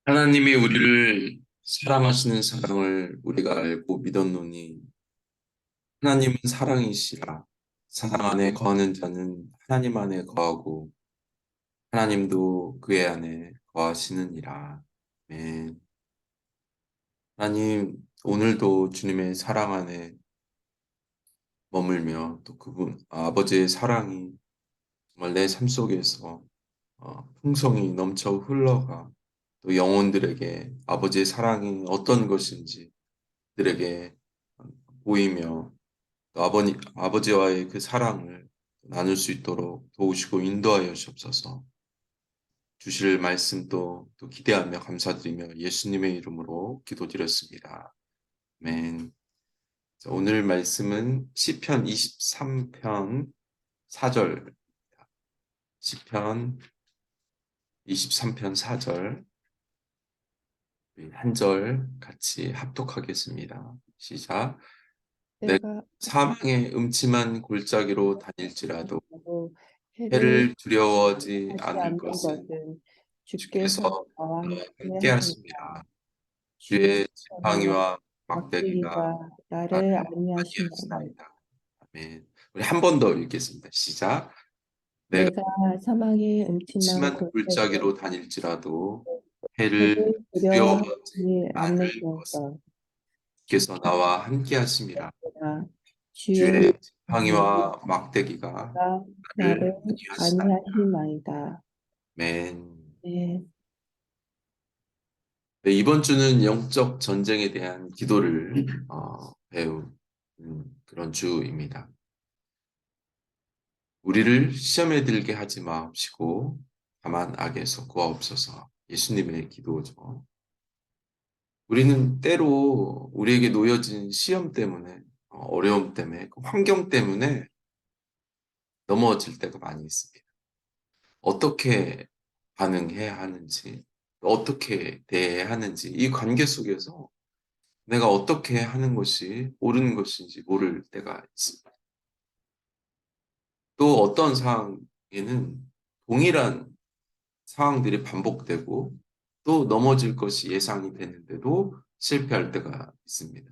하나님이 우리를 사랑하시는 사랑을 우리가 알고 믿었노니 하나님은 사랑이시라. 사랑 안에 거하는 자는 하나님 안에 거하고 하나님도 그의 안에 거하시느니라. 아멘. 하나님, 오늘도 주님의 사랑 안에 머물며 또 그분 아버지의 사랑이 정말 내 삶 속에서 풍성이 넘쳐 흘러가 또 영혼들에게 아버지의 사랑이 어떤 것인지 들에게 보이며 또 아버지와의 그 사랑을 나눌 수 있도록 도우시고 인도하여 주옵소서. 주실 말씀도 또 기대하며 감사드리며 예수님의 이름으로 기도드렸습니다. 아멘. 자, 오늘 말씀은 시편 23편 4절, 시편 23편 4절 한 절 같이 합독하겠습니다. 시작. 내가 내가 사망의 음침한 골짜기로 다닐지라도 나도 해를 해를 두려워하지 하지 않을 않는 것은 것은 주께서 주께서 나와 나와 함께 함께 하시니 하십니다. 주의 주의 지팡이와 지팡이와 막대기가 막대기가 나를 나를 안위하시나이다. 안위하시나이다. 아멘. 우리 한 번 더 읽겠습니다. 시작. 내가 내가 사망의 음침한 심한 골짜기로 골짜기로 다닐지라도 해를 해를 두려워하지 두려워하지 않을 않을 것은 것을 주께서 나와 함께 하십니다. 내가 주의 주의 지팡이가 지팡이와 막대기가 나를 나를 안위하시나이다. 안위하시나이다. 아멘. 네, 네, 이번 주는 영적 전쟁에 대한 기도를 배운 그런 주입니다. 우리를 시험에 들게 하지 마옵시고 다만 악에서 구하옵소서. 예수님의 기도죠. 우리는 때로 우리에게 놓여진 시험 때문에 어려움 때문에 그 환경 때문에 넘어질 때가 많이 있습니다. 어떻게 반응해야 하는지, 어떻게 대해야 하는지 이 관계 속에서 내가 어떻게 하는 것이 옳은 것인지 모를 때가 있습니다. 또 어떤 상황에는 동일한 상황들이 반복되고 또 넘어질 것이 예상이 되는데도 실패할 때가 있습니다.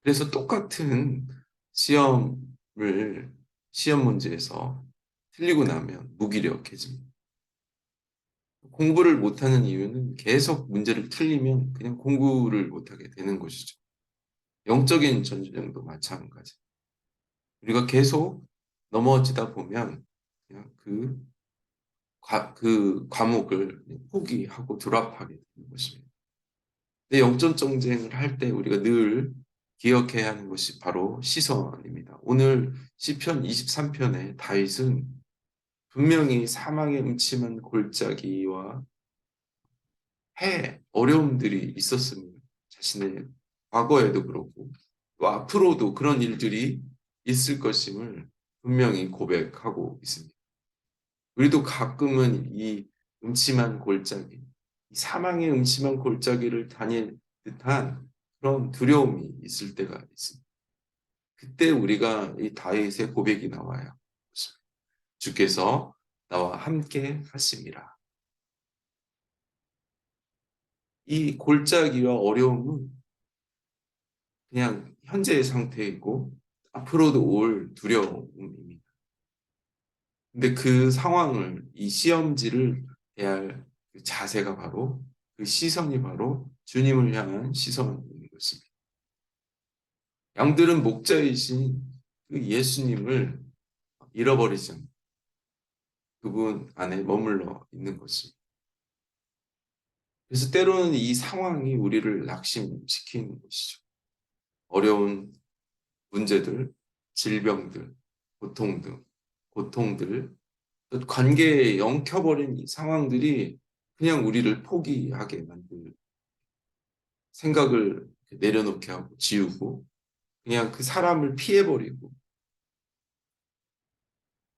그래서 똑같은 시험을 시험 문제에서 틀리고 나면 무기력해집니다. 공부를 못하는 이유는 계속 문제를 틀리면 그냥 공부를 못하게 되는 것이죠. 영적인 전쟁도 마찬가지. 우리가 계속 넘어지다 보면 그냥 그 과목을 포기하고 드랍하게 되는 것입니다. 근데 영적 전쟁을 할 때 우리가 늘 기억해야 하는 것이 바로 시선입니다. 오늘 시편 23편의 다윗은 분명히 사망의 음침한 골짜기와 어려움들이 있었습니다. 자신의 과거에도 그렇고 또 앞으로도 그런 일들이 있을 것임을 분명히 고백하고 있습니다. 우리도 가끔은 이 음침한 골짜기, 이 사망의 음침한 골짜기를 다닐 듯한 그런 두려움이 있을 때가 있습니다. 그때 우리가 이 다윗의 고백이 나와요. 주께서 나와 함께 하심이라. 이 골짜기와 어려움은 그냥 현재의 상태이고 앞으로도 올 두려움입니다. 근데 그 상황을, 이 시험지를 대할 그 자세가 바로 그 시선이 바로 주님을 향한 시선인 것입니다. 양들은 목자이신 그 예수님을 잃어버리지 않고 그분 안에 머물러 있는 것입니다. 그래서 때로는 이 상황이 우리를 낙심시키는 것이죠. 어려운 문제들, 질병들, 고통들, 관계에 엉켜버린 이 상황들이 그냥 우리를 포기하게 만들 생각을 내려놓게 하고 지우고 그냥 그 사람을 피해버리고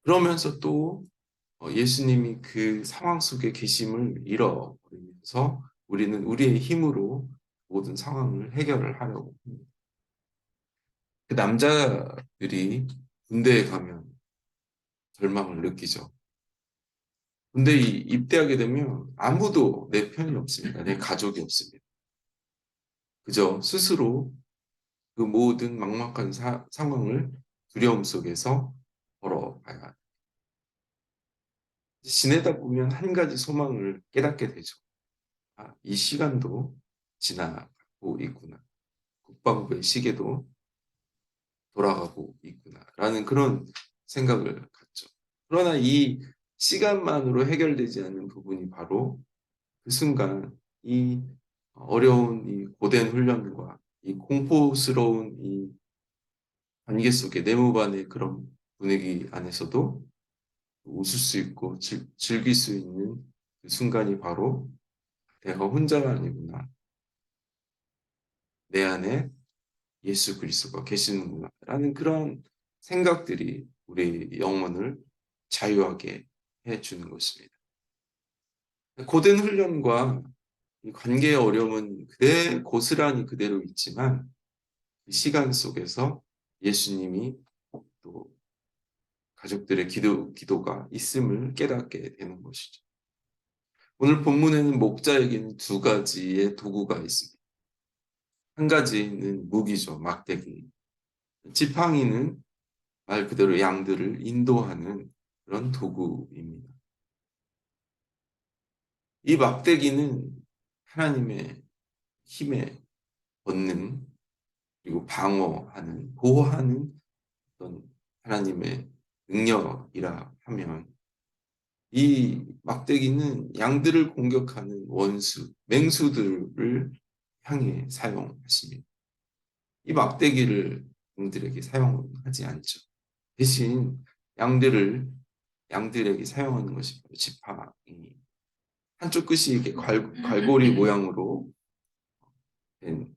그러면서 또 예수님이 그 상황 속에 계심을 잃어버리면서 우리는 우리의 힘으로 모든 상황을 해결을 하려고 합니다. 그 남자들이 군대에 가면 절망을 느끼죠. 근데 입대하게 되면 아무도 내 편이 없습니다. 내 가족이 없습니다. 그저 스스로 그 모든 막막한 상황을 두려움 속에서 걸어가야 합니다. 지내다 보면 한 가지 소망을 깨닫게 되죠. 아, 이 시간도 지나가고 있구나. 국방부의 시계도 돌아가고 있구나라는 그런 생각을 갖죠. 그러나 이 시간만으로 해결되지 않는 부분이 바로 그 순간 이 어려운 이 고된 훈련과 이 공포스러운 이 관계 속의 내무반의 그런 분위기 안에서도 웃을 수 있고 즐길 수 있는 그 순간이 바로 내가 혼자가 아니구나. 내 안에 예수 그리스도가 계시는구나. 라는 그런 생각들이 우리 영혼을 자유하게 해주는 것입니다. 고된 훈련과 이 관계의 어려움은 고스란히 그대로 있지만 그 시간 속에서 예수님이 또 가족들의 기도가 있음을 깨닫게 되는 것이죠. 오늘 본문에는 목자에게는 두 가지의 도구가 있습니다. 한 가지는 무기죠, 막대기. 지팡이는 말 그대로 양들을 인도하는 그런 도구입니다. 이 막대기는 하나님의 힘의 권능, 그리고 방어하는, 보호하는 어떤 하나님의 능력이라 하면 이 막대기는 양들을 공격하는 원수, 맹수들을 향해 사용하십니다. 이 막대기를 양들에게 사용하지 않죠. 대신 양들에게 사용하는 것이 바로 지팡이. 한쪽 끝이 이렇게 갈고리 모양으로 된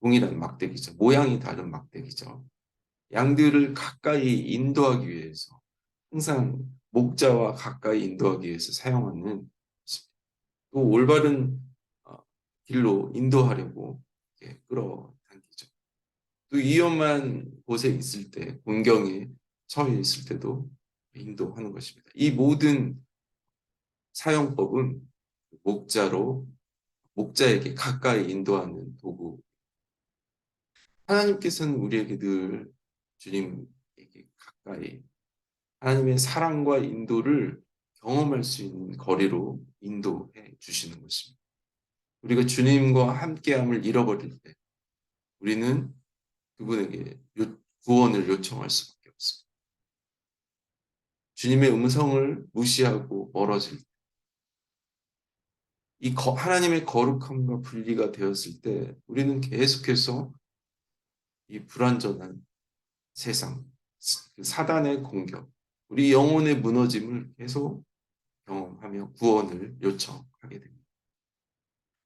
동일한 막대기죠. 모양이 다른 막대기죠. 양들을 가까이 인도하기 위해서 항상 목자와 가까이 인도하기 위해서 사용하는 또 올바른 길로 인도하려고 끌어당기죠. 또 위험한 곳에 있을 때, 곤경에 처해 있을 때도 인도하는 것입니다. 이 모든 사용법은 목자에게 가까이 인도하는 도구. 하나님께서는 우리에게 늘 주님에게 가까이 하나님의 사랑과 인도를 경험할 수 있는 거리로 인도해 주시는 것입니다. 우리가 주님과 함께함을 잃어버릴 때 우리는 그분에게 구원을 요청할 수밖에 없습니다. 주님의 음성을 무시하고 멀어질 때, 하나님의 거룩함과 분리가 되었을 때 우리는 계속해서 이 불완전한 세상, 사단의 공격, 우리 영혼의 무너짐을 계속 경험하며 구원을 요청하게 됩니다.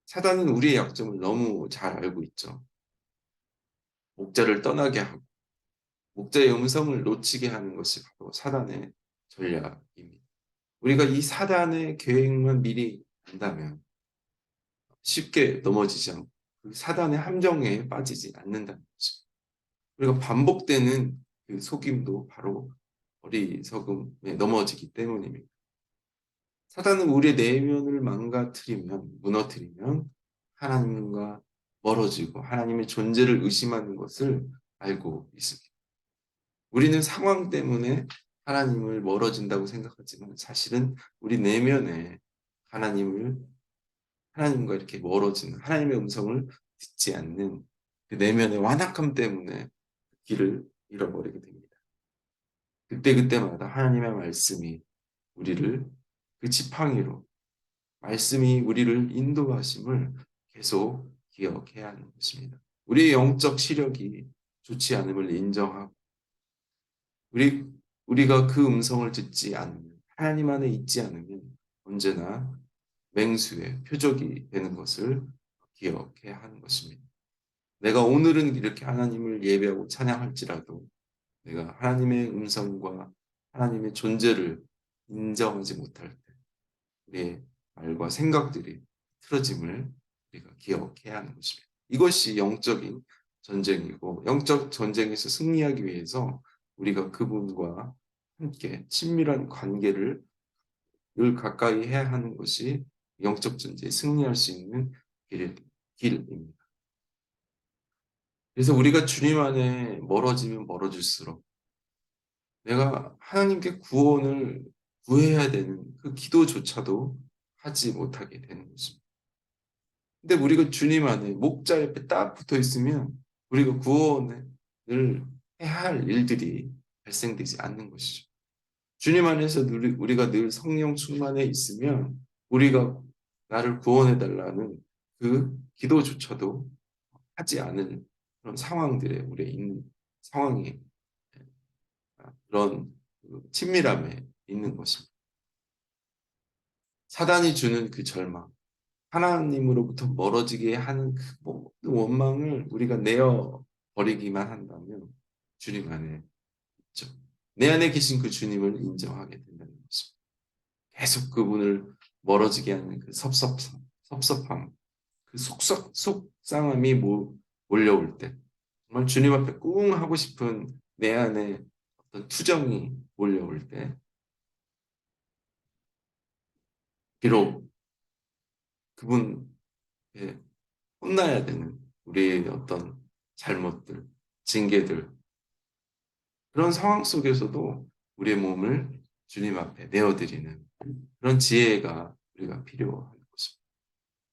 사단은 우리의 약점을 너무 잘 알고 있죠. 목자를 떠나게 하고 목자의 음성을 놓치게 하는 것이 바로 사단의 전략입니다. 우리가 이 사단의 계획만 미리 안다면 쉽게 넘어지지 않고 그 사단의 함정에 빠지지 않는다는 거죠. 우리가 반복되는 그 속임도 바로 어리석음에 넘어지기 때문입니다. 사단은 우리의 내면을 무너뜨리면 하나님과 멀어지고 하나님의 존재를 의심하는 것을 알고 있습니다. 우리는 상황 때문에 하나님을 멀어진다고 생각하지만 사실은 우리 내면에 하나님과 이렇게 멀어지는 하나님의 음성을 듣지 않는 그 내면의 완악함 때문에 길을 잃어버리게 됩니다. 그때그때마다 하나님의 말씀이 우리를 그 지팡이로 말씀이 우리를 인도하심을 계속 기억해야 하는 것입니다. 우리의 영적 시력이 좋지 않음을 인정하고 우리가 그 음성을 듣지 않으면 하나님 안에 있지 않으면 언제나 맹수의 표적이 되는 것을 기억해야 하는 것입니다. 내가 오늘은 이렇게 하나님을 예배하고 찬양할지라도 내가 하나님의 음성과 하나님의 존재를 인정하지 못할 때 우리의 말과 생각들이 틀어짐을 우리가 기억해야 하는 것입니다. 이것이 영적인 전쟁이고 영적 전쟁에서 승리하기 위해서 우리가 그분과 함께 친밀한 관계를 늘 가까이 해야 하는 것이 영적 전쟁에 승리할 수 있는 길입니다. 그래서 우리가 주님 안에 멀어지면 멀어질수록 내가 하나님께 구원을 구해야 되는 그 기도조차도 하지 못하게 되는 것입니다. 근데 우리가 주님 안에 목자 옆에 딱 붙어 있으면 우리가 구원을 해야 할 일들이 발생되지 않는 것이죠. 주님 안에서 우리가 늘 성령 충만해 있으면 우리가 나를 구원해 달라는 그 기도조차도 하지 않은 그런 상황들에 우리가 있는 상황이 그런 그 친밀함에 있는 것입니다. 사단이 주는 그 절망, 하나님으로부터 멀어지게 하는 그 모든 원망을 우리가 내어 버리기만 한다면 주님 안에 있죠. 내 안에 계신 그 주님을 인정하게 된다는 것입니다. 계속 그분을 멀어지게 하는 그 섭섭함, 그 속상함이 몰려올 때, 정말 주님 앞에 꿍 하고 싶은 내 안에 어떤 투정이 몰려올 때, 비록 그분에 혼나야 되는 우리의 어떤 잘못들, 징계들, 그런 상황 속에서도 우리의 몸을 주님 앞에 내어드리는 그런 지혜가 우리가 필요한 것입니다.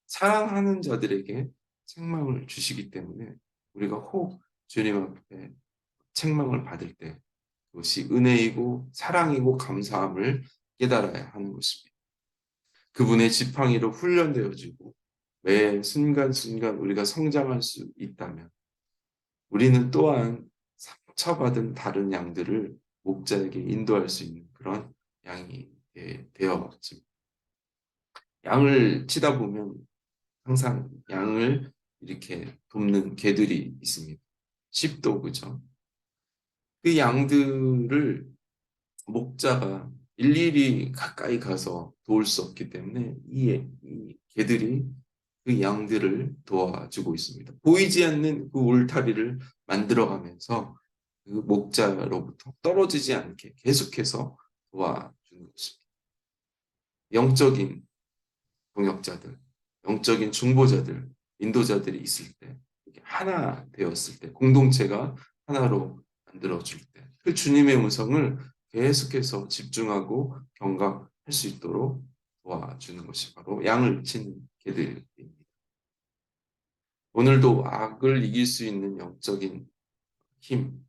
사랑하는 자들에게 책망을 주시기 때문에 우리가 혹 주님 앞에 책망을 받을 때 그것이 은혜이고 사랑이고 감사함을 깨달아야 하는 것입니다. 그분의 지팡이로 훈련되어지고 매 순간순간 우리가 성장할 수 있다면 우리는 또한 상처받은 다른 양들을 목자에게 인도할 수 있는 그런 양이 되어집니다. 양을 치다 보면 항상 양을 이렇게 돕는 개들이 있습니다. 십도 그죠? 그 양들을 목자가 일일이 가까이 가서 도울 수 없기 때문에 이 개들이 그 양들을 도와주고 있습니다. 보이지 않는 그 울타리를 만들어가면서 그 목자로부터 떨어지지 않게 계속해서 도와주는 것입니다. 영적인 동역자들, 영적인 중보자들, 인도자들이 있을 때, 하나 되었을 때, 공동체가 하나로 만들어줄 때, 그 주님의 음성을 계속해서 집중하고 경각할 수 있도록 도와주는 것이 바로 양을 치는 개들입니다. 오늘도 악을 이길 수 있는 영적인 힘,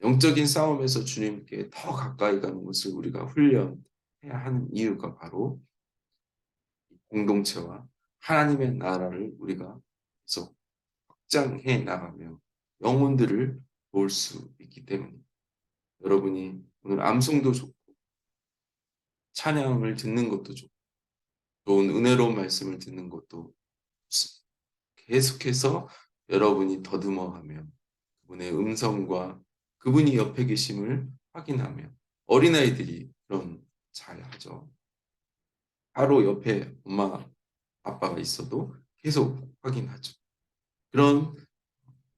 영적인 싸움에서 주님께 더 가까이 가는 것을 우리가 훈련해야 하는 이유가 바로 공동체와 하나님의 나라를 우리가 계속 확장해 나가며 영혼들을 볼 수 있기 때문입니다. 여러분이 오늘 암송도 좋고 찬양을 듣는 것도 좋고 좋은 은혜로운 말씀을 듣는 것도 좋습니다. 계속해서 여러분이 더듬어가며 그분의 음성과 그분이 옆에 계심을 확인하며 어린아이들이 그런 잘 하죠. 바로 옆에 엄마 아빠가 있어도 계속 확인하죠. 그런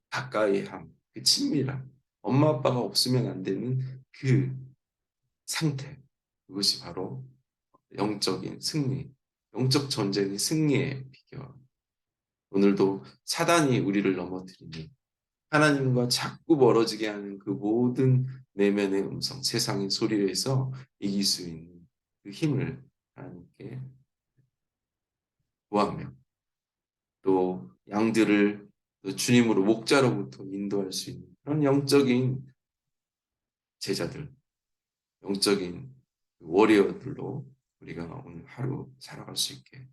가까이함, 그 친밀함, 엄마 아빠가 없으면 안 되는 그 상태, 그것이 바로 영적인 승리, 영적 전쟁의 승리의 비결. 오늘도 사단이 우리를 넘어뜨리니 하나님과 자꾸 멀어지게 하는 그 모든 내면의 음성, 세상의 소리에서 이길 수 있는 그 힘을 하나님께 구하며 또 양들을 또 주님으로 목자로부터 인도할 수 있는 그런 영적인 제자들, 영적인 워리어들로 우리가 오늘 하루 살아갈 수 있게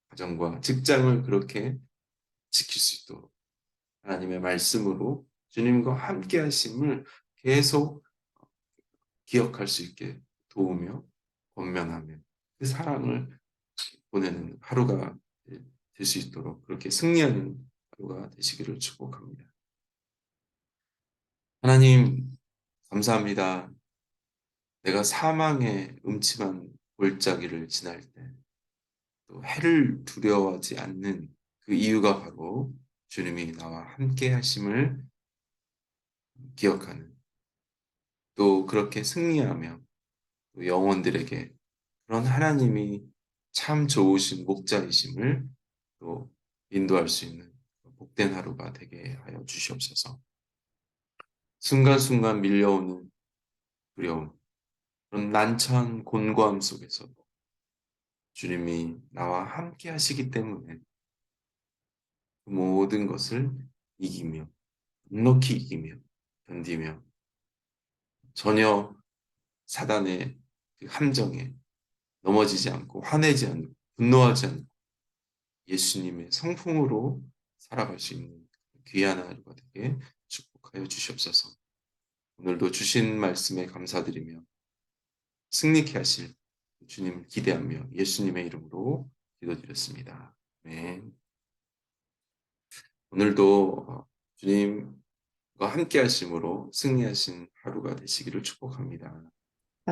가정과 직장을 그렇게 지킬 수 있도록 하나님의 말씀으로 주님과 함께 하심을 계속 기억할 수 있게 도우며 권면하며 그 사랑을 보내는 하루가 될 수 있도록 그렇게 승리하는 하루가 되시기를 축복합니다. 하나님 감사합니다. 내가 사망의 음침한 골짜기를 지날 때 또 해를 두려워하지 않는 그 이유가 바로 주님이 나와 함께 하심을 기억하는 또 그렇게 승리하며 또 영혼들에게 그런 하나님이 참 좋으신 목자이심을 또 인도할 수 있는 복된 하루가 되게 하여 주시옵소서. 순간순간 밀려오는 두려움, 그런 난처한 곤고함 속에서도 주님이 나와 함께 하시기 때문에 그 모든 것을 이기며, 넉넉히 이기며, 견디며, 전혀 사단의 그 함정에 넘어지지 않고, 화내지 않고, 분노하지 않고, 예수님의 성품으로 살아갈 수 있는 귀한 하루가 되게 축복하여 주시옵소서. 오늘도 주신 말씀에 감사드리며 승리케 하실 주님 기대하며 예수님의 이름으로 기도드렸습니다. 네. 오늘도 주님과 함께 하심으로 승리하신 하루가 되시기를 축복합니다.